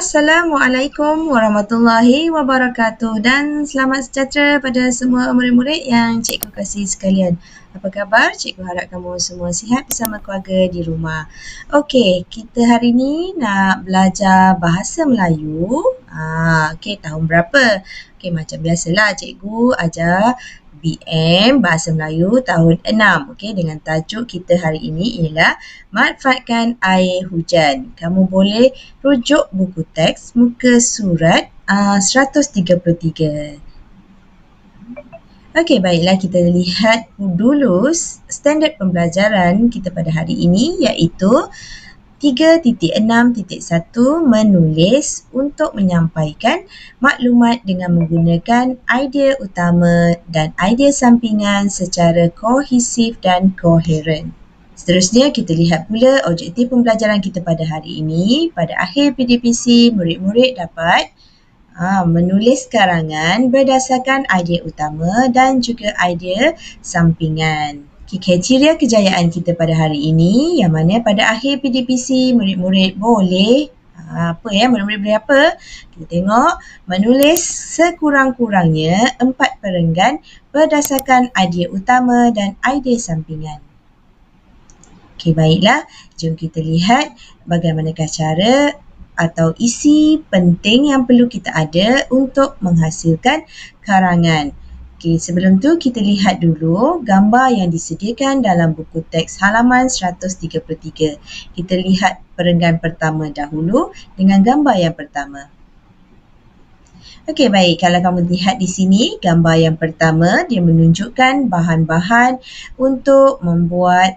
Assalamualaikum warahmatullahi wabarakatuh dan selamat sejahtera pada semua murid-murid yang cikgu kasih sekalian. Apa khabar? Cikgu harap kamu semua sihat bersama keluarga di rumah. Okey, kita hari ni nak belajar bahasa Melayu. Okey, tahun berapa? Okey, macam biasalah cikgu ajar BM Bahasa Melayu tahun 6. Okey, dengan tajuk kita hari ini ialah manfaatkan air hujan. Kamu boleh rujuk buku teks muka surat 133. Okey, baiklah kita lihat dulu standard pembelajaran kita pada hari ini iaitu 3.6.1 menulis untuk menyampaikan maklumat dengan menggunakan idea utama dan idea sampingan secara kohesif dan koheren. Seterusnya kita lihat pula objektif pembelajaran kita pada hari ini. Pada akhir PDPC, murid-murid dapat menulis karangan berdasarkan idea utama dan juga idea sampingan. Kriteria kejayaan kita pada hari ini yang mana pada akhir PDPC murid-murid boleh murid-murid boleh apa? Kita tengok menulis sekurang-kurangnya 4 perenggan berdasarkan idea utama dan idea sampingan. Okey, baiklah. Jom kita lihat bagaimanakah cara atau isi penting yang perlu kita ada untuk menghasilkan karangan. Okey, sebelum tu kita lihat dulu gambar yang disediakan dalam buku teks halaman 133. Kita lihat perenggan pertama dahulu dengan gambar yang pertama. Okey, baik. Kalau kamu lihat di sini, gambar yang pertama dia menunjukkan bahan-bahan untuk membuat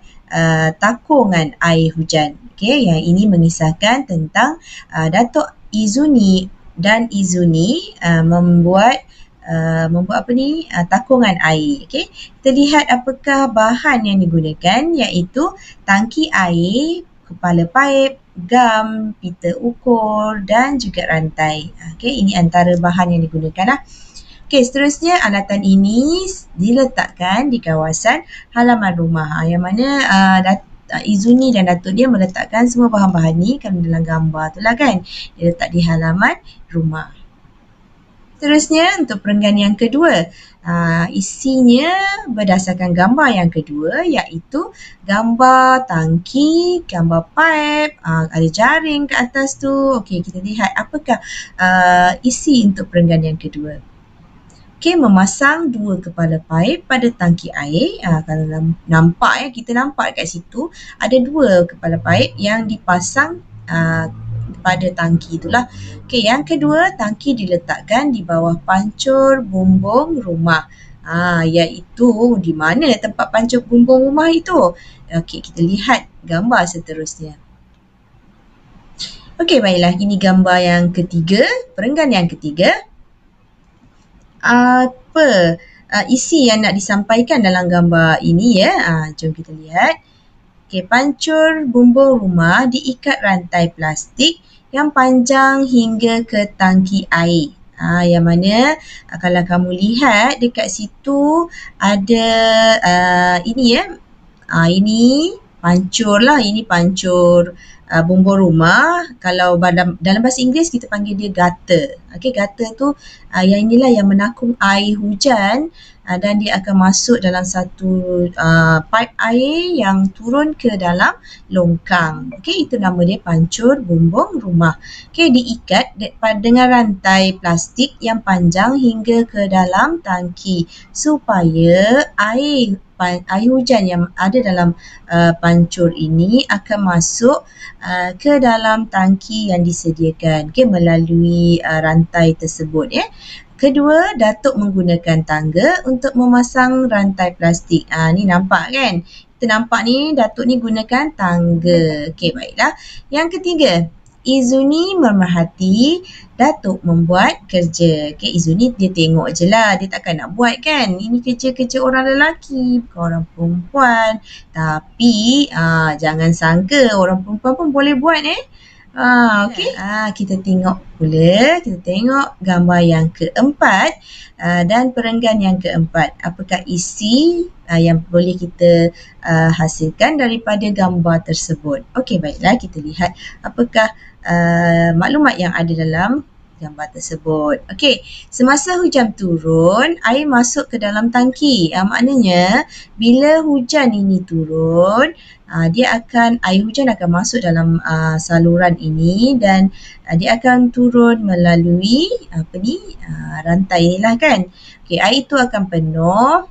takungan air hujan. Okey, yang ini mengisahkan tentang Datuk Izuni dan Izuni membuat takungan air. Okey, kita lihat apakah bahan yang digunakan iaitu tangki air, kepala paip, gam, pita ukur dan juga rantai. Okey, ini antara bahan yang digunakan . Okey, seterusnya alatan ini diletakkan di kawasan halaman rumah yang mana Izuni dan Datuk dia meletakkan semua bahan-bahan ni kan dalam gambar tu lah kan. Dia letak di halaman rumah. Seterusnya untuk perenggan yang kedua, isinya berdasarkan gambar yang kedua iaitu gambar tangki, gambar paip, ada jaring ke atas tu. Okey, kita lihat apakah isi untuk perenggan yang kedua. Okey, memasang 2 kepala paip pada tangki air. Kalau nampak kita nampak kat situ ada 2 kepala paip yang dipasang pada tangki itulah. Okey, yang kedua, tangki diletakkan di bawah pancur bumbung rumah. Iaitu di mana tempat pancur bumbung rumah itu? Okey, kita lihat gambar seterusnya. Okey, baiklah, ini gambar yang ketiga, perenggan yang ketiga. Apa isi yang nak disampaikan dalam gambar ini ya? Jom kita lihat. Okey, pancur bumbung rumah diikat rantai plastik yang panjang hingga ke tangki air. Yang mana kalau kamu lihat dekat situ ada ini ya. Ini pancur lah, ini pancur bumbung rumah. Kalau dalam bahasa Inggeris kita panggil dia gutter. Okey, gutter tu yang inilah yang menakung air hujan dan dia akan masuk dalam satu pipe air yang turun ke dalam longkang. Okey, itu nama dia pancur bumbung rumah. Okey, diikat dengan rantai plastik yang panjang hingga ke dalam tangki supaya air hujan yang ada dalam pancur ini akan masuk ke dalam tangki yang disediakan melalui rantai tersebut ya. Kedua, Datuk menggunakan tangga untuk memasang rantai plastik. Ni nampak kan? Kita nampak ni Datuk ni gunakan tangga. Okey, baiklah. Yang ketiga, Izuni memerhati Datuk membuat kerja. Okey, Izuni dia tengok je lah. Dia takkan nak buat kan? Ini kerja-kerja orang lelaki, bukan orang perempuan. Tapi jangan sangka orang perempuan pun boleh buat Okey. Kita tengok pula, kita tengok gambar yang keempat dan perenggan yang keempat. Apakah isi yang boleh kita hasilkan daripada gambar tersebut? Okey, baiklah kita lihat apakah maklumat yang ada dalam gambar tersebut. Okey, semasa hujan turun, air masuk ke dalam tangki. Maknanya bila hujan ini turun, air hujan akan masuk dalam saluran ini dan dia akan turun melalui rantai ni lah kan. Okey, air itu akan penuh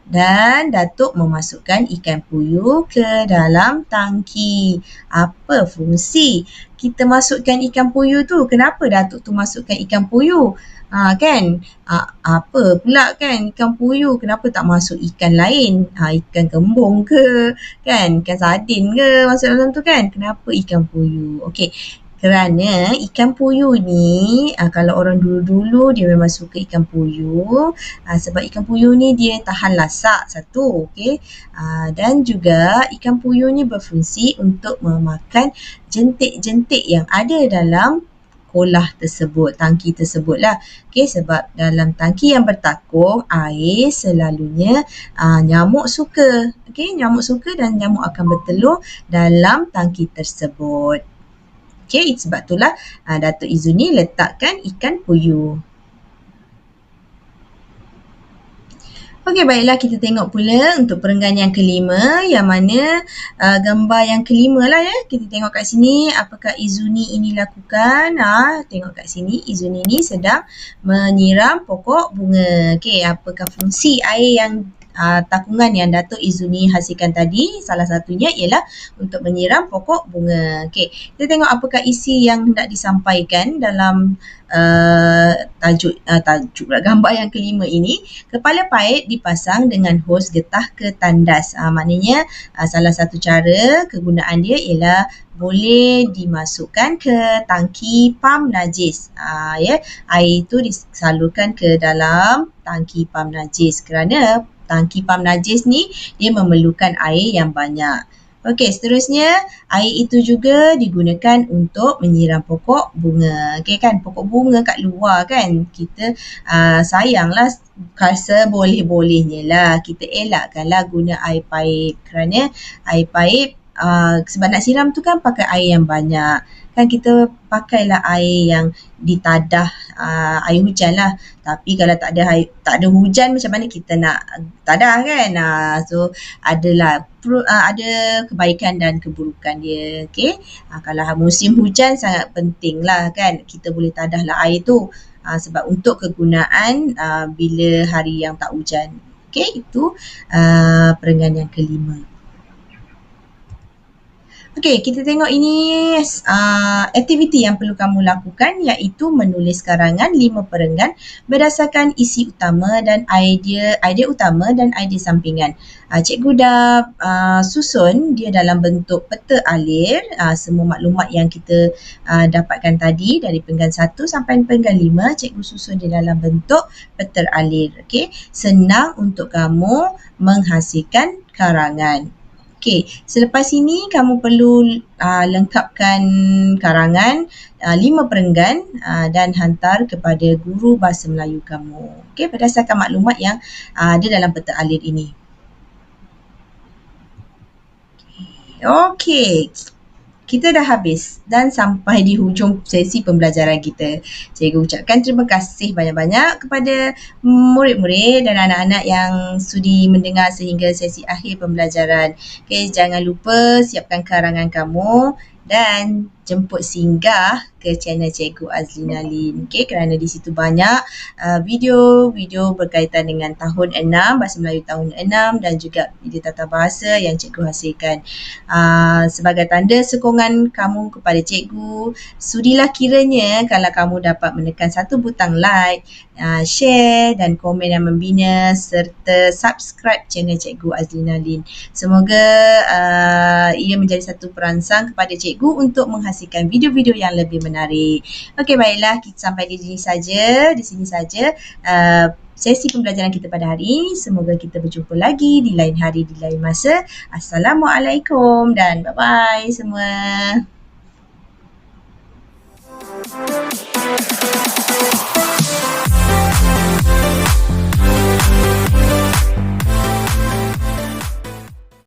dan Datuk memasukkan ikan puyuh ke dalam tangki. Apa fungsi kita masukkan ikan puyuh tu? Kenapa Datuk tu masukkan ikan puyuh? Kan? Apa pula kan ikan puyuh, kenapa tak masuk ikan lain? Ikan kembung ke? Kan? Ikan sardin ke masuk dalam tu kan? Kenapa ikan puyuh? Okey. Kerana ikan puyuh ni, kalau orang dulu-dulu dia memang suka ikan puyuh sebab ikan puyuh ni dia tahan lasak satu, okey. Dan juga ikan puyuh ni berfungsi untuk memakan jentik-jentik yang ada dalam kolah tersebut, tangki tersebut lah. Okey, sebab dalam tangki yang bertakuh, air selalunya nyamuk suka. Okey, nyamuk suka dan nyamuk akan bertelur dalam tangki tersebut. Okey, sebab itulah Datuk Izuni letakkan ikan puyuh. Okey, baiklah kita tengok pula untuk perenggan yang kelima yang mana gambar yang kelima lah ya. Kita tengok kat sini apakah Izuni ini lakukan. Tengok kat sini Izuni ni sedang menyiram pokok bunga. Okey, apakah fungsi air yang takungan yang Datuk Izuni hasilkan tadi? Salah satunya ialah untuk menyiram pokok bunga. Okey, kita tengok apakah isi yang hendak disampaikan dalam tajuk gambar yang kelima ini. Kepala paip dipasang dengan hos getah ke tandas. Maknanya salah satu cara kegunaan dia ialah boleh dimasukkan ke tangki pam najis. Air itu disalurkan ke dalam tangki pam najis kerana tangki pam najis ni dia memerlukan air yang banyak. Okey, seterusnya air itu juga digunakan untuk menyiram pokok bunga. Okey kan, pokok bunga kat luar kan, kita sayanglah seboleh-bolehnya lah kita elakkanlah guna air paip kerana air paip sebab nak siram tu kan pakai air yang banyak. Kan kita pakailah air yang ditadah air hujan lah. Tapi kalau tak ada hujan macam mana kita nak tadah kan? So ada kebaikan dan keburukan dia. Okay? Kalau musim hujan sangat penting lah kan, kita boleh tadah lah air tu. Sebab untuk kegunaan bila hari yang tak hujan. Okay? Itu perenggan yang kelima. Okey, kita tengok ini aktiviti yang perlu kamu lakukan iaitu menulis karangan 5 perenggan berdasarkan isi utama dan idea utama dan idea sampingan. Cikgu dah susun dia dalam bentuk peta alir semua maklumat yang kita dapatkan tadi dari perenggan 1 sampai perenggan 5, cikgu susun dia dalam bentuk peta alir. Okey, senang untuk kamu menghasilkan karangan. Okey, selepas ini kamu perlu lengkapkan karangan 5 perenggan dan hantar kepada guru bahasa Melayu kamu. Okey, berdasarkan maklumat yang ada dalam peta alir ini. Okey, kita dah habis dan sampai di hujung sesi pembelajaran kita. Cikgu ucapkan terima kasih banyak-banyak kepada murid-murid dan anak-anak yang sudi mendengar sehingga sesi akhir pembelajaran. Okay, jangan lupa siapkan karangan kamu dan jemput singgah ke channel Cikgu Azlina Lin. Okay, kerana di situ banyak video-video berkaitan dengan tahun 6, Bahasa Melayu tahun 6 dan juga video tata bahasa yang cikgu hasilkan. Sebagai tanda sokongan kamu kepada cikgu, sudilah kiranya kalau kamu dapat menekan satu butang like, share dan komen yang membina serta subscribe channel Cikgu Azlina Lin. Semoga ia menjadi satu perangsang kepada cikgu untuk menghasilkan video-video yang lebih menarik. Okey, baiklah, kita sampai di sini saja sesi pembelajaran kita pada hari ini. Semoga kita berjumpa lagi di lain hari, di lain masa. Assalamualaikum dan bye-bye semua.